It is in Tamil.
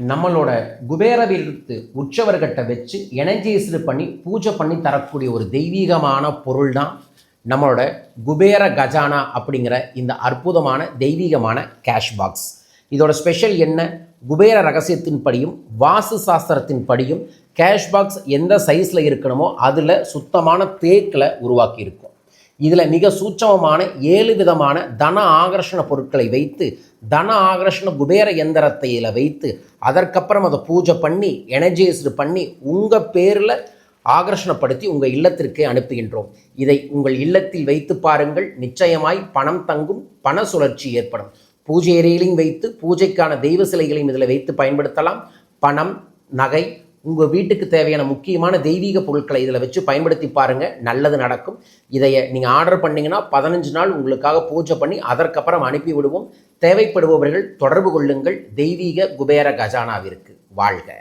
நம்மளோட குபேரவிற்கு உற்சவர்கிட்ட வச்சு எனர்ஜைஸ்டு பண்ணி பூஜை பண்ணி தரக்கூடிய ஒரு தெய்வீகமான பொருள் தான் நம்மளோட குபேர கஜானா அப்படிங்கிற இந்த அற்புதமான தெய்வீகமான கேஷ் பாக்ஸ். இதோட ஸ்பெஷல் என்ன? குபேர ரகசியத்தின் படியும் வாஸ்து சாஸ்திரத்தின் படியும் கேஷ் பாக்ஸ் எந்த சைஸில் இருக்கணுமோ அதில் சுத்தமான தேக்கில் உருவாக்கி இருக்கும். இதில் மிக சூட்சமமான 7 விதமான தன ஆகர்ஷண பொருட்களை வைத்து தன ஆகர்ஷண குபேர எந்திரத்தையில் வைத்து அதற்கப்புறம் அதை பூஜை பண்ணி எனர்ஜைஸ்டு பண்ணி உங்கள் பேரில் ஆகர்ஷணப்படுத்தி உங்கள் இல்லத்திற்கே அனுப்புகின்றோம். இதை உங்கள் இல்லத்தில் வைத்து பாருங்கள், நிச்சயமாய் பணம் தங்கும், பண சுழற்சி ஏற்படும். பூஜை அறையிலையும் வைத்து பூஜைக்கான தெய்வ சிலைகளையும் இதில் வைத்து பயன்படுத்தலாம். பணம், நகை, உங்கள் வீட்டுக்கு தேவையான முக்கியமான தெய்வீக பொருட்களை இதில் வச்சு பயன்படுத்தி பாருங்கள், நல்லது நடக்கும். இதை நீங்கள் ஆர்டர் பண்ணிங்கன்னா 15 நாள் உங்களுக்காக பூஜை பண்ணி அதற்கப்புறம் அனுப்பி விடுவோம். தேவைப்படுபவர்கள் தொடர்பு கொள்ளுங்கள். தெய்வீக குபேர கஜானாவிற்கு வாழ்க.